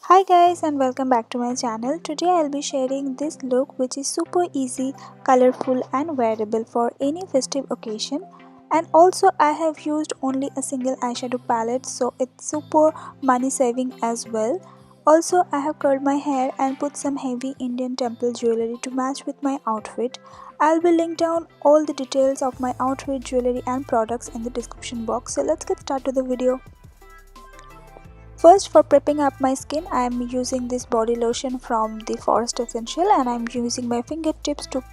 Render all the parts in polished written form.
Hi guys and welcome back to my channel. Today I'll be sharing this look which is super easy, colorful and wearable for any festive occasion. And also I have used only a single eyeshadow palette, so it's super money saving as well. Also I have curled my hair and put some heavy Indian temple jewelry to match with my outfit. I'll be linked down all the details of my outfit, jewelry and products in the description box. So let's get started with the video. First, for prepping up my skin, I am using this body lotion from the Forest Essential and I am using my fingertips to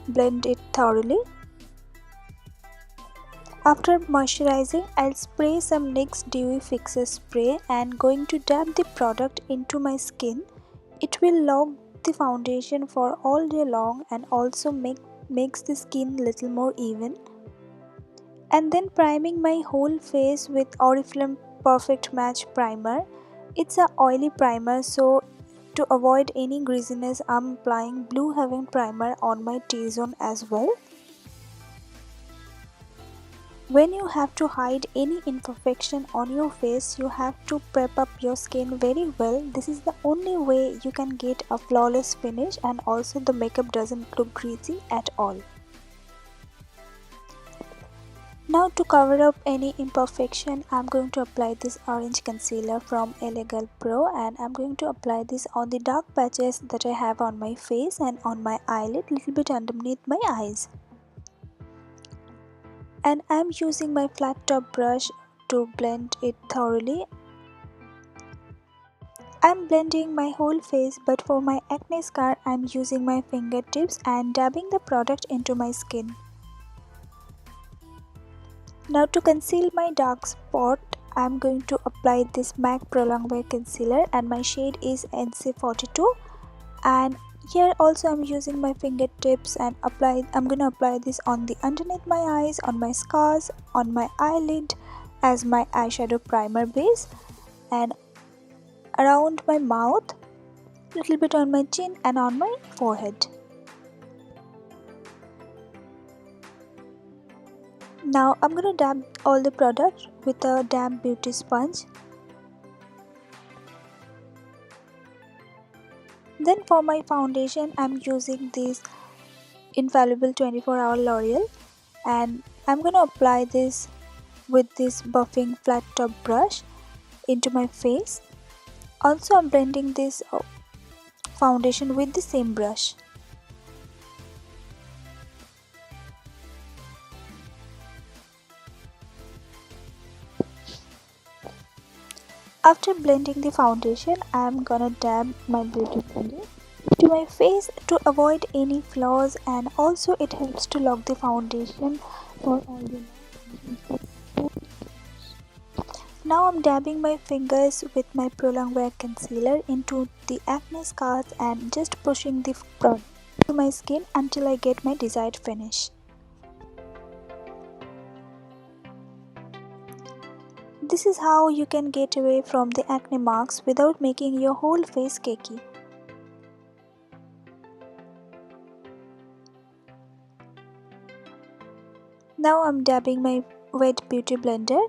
blend it thoroughly. After moisturizing, I'll spray some NYX Dewy Fixer spray and going to dab the product into my skin. It will lock the foundation for all day long and also makes the skin little more even. And then priming my whole face with Oriflame Perfect Match Primer. It's a oily primer, so to avoid any greasiness I'm applying Blue Heaven primer on my T-zone as well. When you have to hide any imperfection on your face, you have to prep up your skin very well. This is the only way you can get a flawless finish and also the makeup doesn't look greasy at all. Now to cover up any imperfection, I'm going to apply this orange concealer from LA Girl Pro and I'm going to apply this on the dark patches that I have on my face and on my eyelid, little bit underneath my eyes. And I'm using my flat top brush to blend it thoroughly. I'm blending my whole face, but for my acne scar, I'm using my fingertips and dabbing the product into my skin. Now to conceal my dark spot, I'm going to apply this MAC Pro Longwear Concealer and my shade is NC42. And here also I'm using my fingertips and I'm going to apply this on the underneath my eyes, on my scars, on my eyelid as my eyeshadow primer base, and around my mouth, little bit on my chin and on my forehead. Now I'm going to dab all the product with a damp beauty sponge. Then for my foundation, I'm using this Infallible 24-hour L'Oreal and I'm going to apply this with this buffing flat top brush into my face. Also I'm blending this foundation with the same brush. After blending the foundation, I am gonna dab my beauty blender to my face to avoid any flaws, and also it helps to lock the foundation for all the night. Now I'm dabbing my fingers with my Pro Longwear concealer into the acne scars and just pushing the product to my skin until I get my desired finish. This is how you can get away from the acne marks without making your whole face cakey. Now I'm dabbing my wet beauty blender.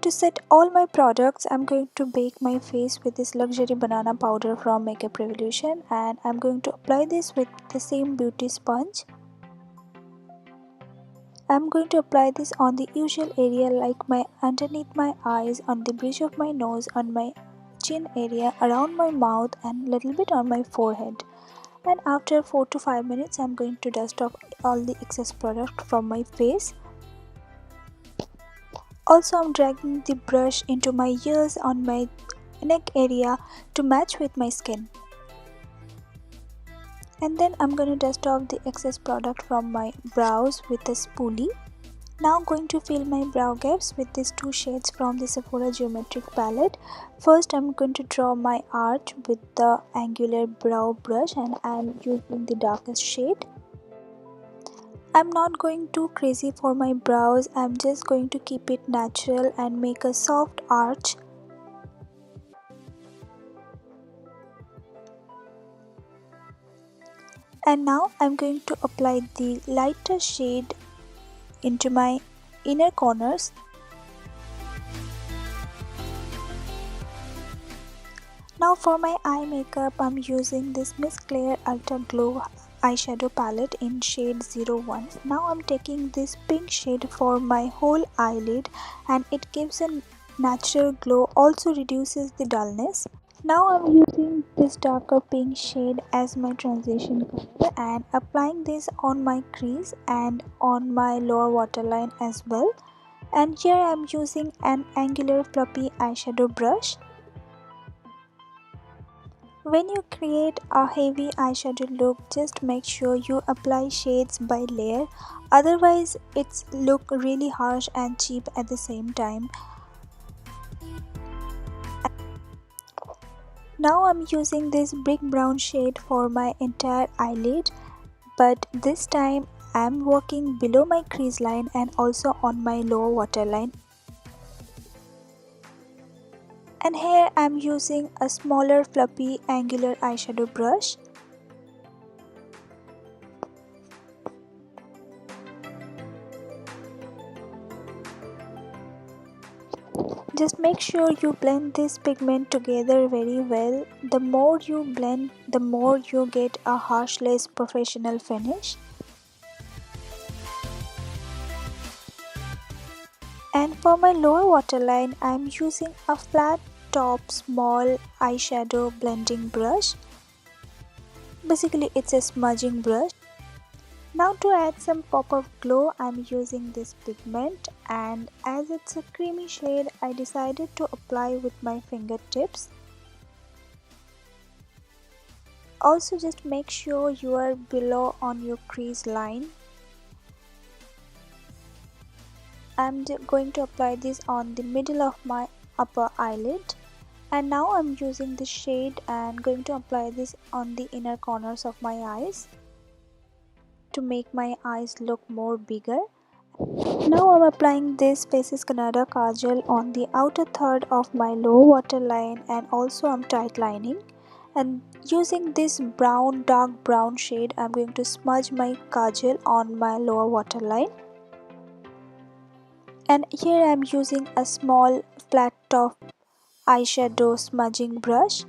To set all my products, I'm going to bake my face with this luxury banana powder from Makeup Revolution and I'm going to apply this with the same beauty sponge. I'm going to apply this on the usual area like my underneath my eyes, on the bridge of my nose, on my chin area, around my mouth and little bit on my forehead. And after 4 to 5 minutes, I'm going to dust off all the excess product from my face. Also, I'm dragging the brush into my ears on my neck area to match with my skin. And then I'm going to dust off the excess product from my brows with a spoolie. Now going to fill my brow gaps with these two shades from the Sephora Geometric palette. First I'm going to draw my arch with the angular brow brush and I'm using the darkest shade. I'm not going too crazy for my brows, I'm just going to keep it natural and make a soft arch. And now I'm going to apply the lighter shade into my inner corners. Now for my eye makeup, I'm using this Miss Claire Ultra Glow eyeshadow palette in shade 01. Now I'm taking this pink shade for my whole eyelid and it gives a natural glow, also reduces the dullness. Now I'm using this darker pink shade as my transition color and applying this on my crease and on my lower waterline as well. And here I'm using an angular fluffy eyeshadow brush. When you create a heavy eyeshadow look, just make sure you apply shades by layer, otherwise it's look really harsh and cheap at the same time. Now I'm using this brick brown shade for my entire eyelid, but this time I'm working below my crease line and also on my lower waterline. And here I'm using a smaller fluffy angular eyeshadow brush. Just make sure you blend this pigment together very well. The more you blend, the more you get a harsh, less professional finish. And for my lower waterline, I'm using a flat top small eyeshadow blending brush. Basically it's a smudging brush. Now to add some pop of glow, I'm using this pigment, and as it's a creamy shade, I decided to apply with my fingertips. Also just make sure you are below on your crease line. I'm going to apply this on the middle of my upper eyelid. And now I'm using this shade and going to apply this on the inner corners of my eyes to make my eyes look more bigger. Now I'm applying this Faces Canada Kajal on the outer third of my lower waterline and also I'm tight lining. And using this dark brown shade, I'm going to smudge my kajal on my lower waterline. And here I'm using a small flat top eyeshadow smudging brush.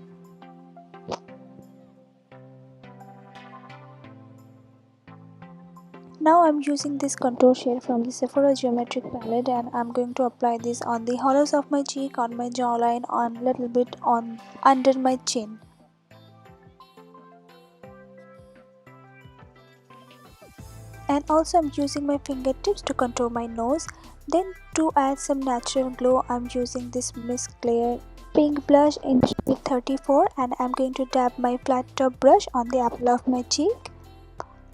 Now I'm using this contour shade from the Sephora Geometric palette and I'm going to apply this on the hollows of my cheek, on my jawline, on little bit on under my chin. And also I'm using my fingertips to contour my nose. Then to add some natural glow, I'm using this Miss Claire pink blush in shade 34 and I'm going to dab my flat top brush on the apple of my cheek,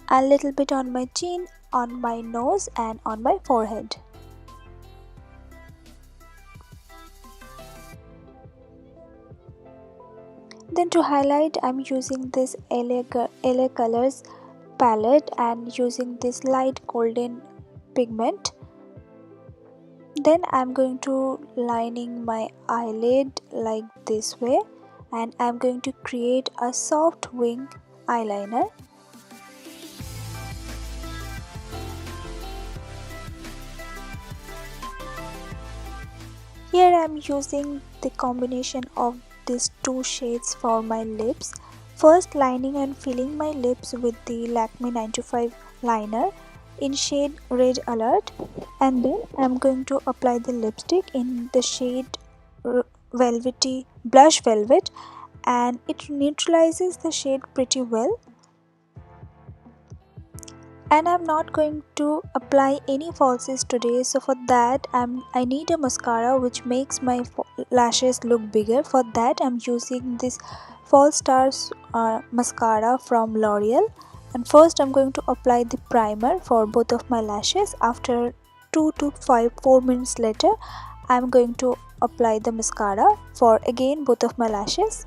a little bit on my chin, on my nose and on my forehead. Then to highlight, I'm using this LA Colors palette and using this light golden pigment. Then I'm going to lining my eyelid like this way and I'm going to create a soft wing eyeliner. Here I'm using the combination of these two shades for my lips. First lining and filling my lips with the Lakme 925 liner in shade Red Alert, and then I'm going to apply the lipstick in the shade Velvety Blush Velvet and it neutralizes the shade pretty well. And I'm not going to apply any falsies today, so for that I need a mascara which makes my lashes look bigger. For that I'm using this False Stars mascara from L'Oreal, and first I'm going to apply the primer for both of my lashes. After 2 to 4 minutes later I'm going to apply the mascara for again both of my lashes.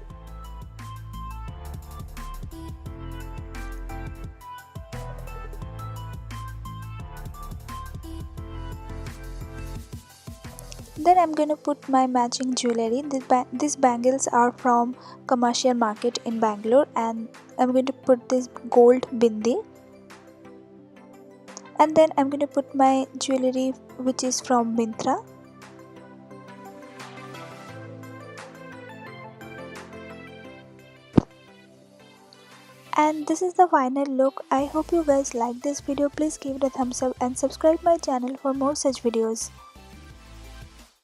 Then I'm going to put my matching jewelry. These bangles are from Commercial Market in Bangalore and I'm going to put this gold bindi. And then I'm going to put my jewelry which is from Myntra. And this is the final look. I hope you guys like this video. Please give it a thumbs up and subscribe my channel for more such videos.